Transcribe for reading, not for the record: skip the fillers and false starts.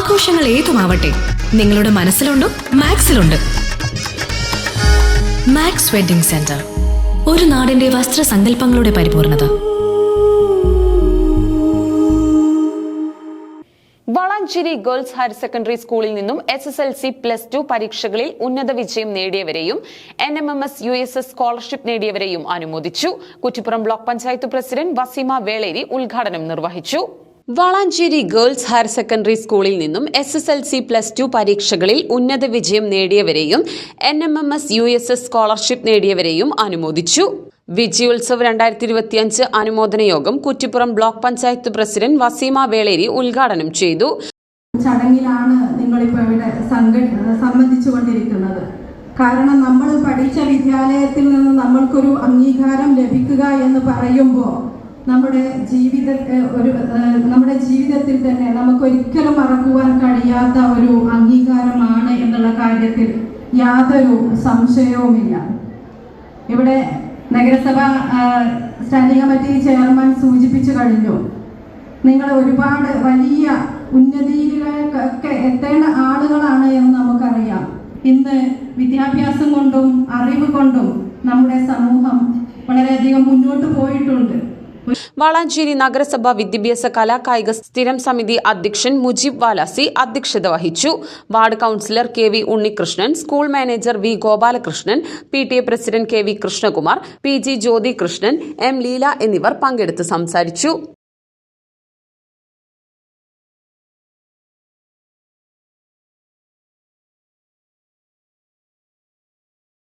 ആഘോഷങ്ങൾ ഏതുമാവട്ടെ, നിങ്ങളുടെ മനസ്സിലുണ്ടോ മാക്സിലുണ്ട്. Max wedding centre, ഒരു നാടിന്റെ വസ്ത്രസങ്കല്പങ്ങളുടെ പരിപൂർണത. വളാഞ്ചേരി ഗേൾസ് ഹയർ സെക്കൻഡറി സ്കൂളിൽ നിന്നും SSLC+2 പരീക്ഷകളിൽ ഉന്നത വിജയം നേടിയവരെയും NMMS USS സ്കോളർഷിപ്പ് നേടിയവരെയും അനുമോദിച്ചു. കുറ്റിപ്പുറം ബ്ലോക്ക് പഞ്ചായത്ത് പ്രസിഡന്റ് വസീമ വേളേരി ഉദ്ഘാടനം നിർവഹിച്ചു. വളാഞ്ചേരി ഗേൾസ് ഹയർ സെക്കൻഡറി സ്കൂളിൽ നിന്നും SSLC+2 പരീക്ഷകളിൽ ഉന്നത വിജയം നേടിയവരെയും NMMS USS സ്കോളർഷിപ്പ് നേടിയവരെയും അനുമോദിച്ചു. വിജയോത്സവ് 2025 അനുമോദന യോഗം കുറ്റിപ്പുറം ബ്ലോക്ക് പഞ്ചായത്ത് പ്രസിഡന്റ് വസീമ വേളേരി ഉദ്ഘാടനം ചെയ്തു. ചടങ്ങിലാണ് നിങ്ങളിപ്പോൾ ഇവിടെ സംബന്ധിച്ചുകൊണ്ടിരിക്കുന്നത്. കാരണം നമ്മൾ പഠിച്ച വിദ്യാലയത്തിൽ നിന്ന് നമ്മൾക്കൊരു അംഗീകാരം ലഭിക്കുക എന്ന് പറയുമ്പോൾ നമ്മുടെ ജീവിതത്തിൽ തന്നെ നമുക്കൊരിക്കലും മറക്കുവാൻ കഴിയാത്ത ഒരു അംഗീകാരമാണ് എന്നുള്ള കാര്യത്തിൽ യാതൊരു സംശയവുമില്ല. ഇവിടെ നഗരസഭ സ്റ്റാൻഡിംഗ് കമ്മിറ്റി ചെയർമാൻ സൂചിപ്പിച്ചു കഴിഞ്ഞു. നിങ്ങൾ ഒരുപാട് വലിയ ഉന്നതിയിലേക്കൊക്കെ എത്തേണ്ട ആളുകളാണ് എന്ന് നമുക്കറിയാം. ഇന്ന് വിദ്യാഭ്യാസം കൊണ്ടും അറിവ് കൊണ്ടും നമ്മുടെ സമൂഹം വളരെയധികം മുന്നോട്ട് പോയിട്ടുണ്ട്. വളാഞ്ചേരി നഗരസഭ വിദ്യാഭ്യാസ കലാകായിക സ്ഥിരം സമിതി അധ്യക്ഷൻ മുജീബ് വാലാസി അധ്യക്ഷത വഹിച്ചു. Ward councillor KV Unnikrishnan, school manager V Gopalakrishnan, PTA president KV Krishnakumar, PG Jyothi Krishnan, M Leela എന്നിവർ പങ്കെടുത്ത് സംസാരിച്ചു.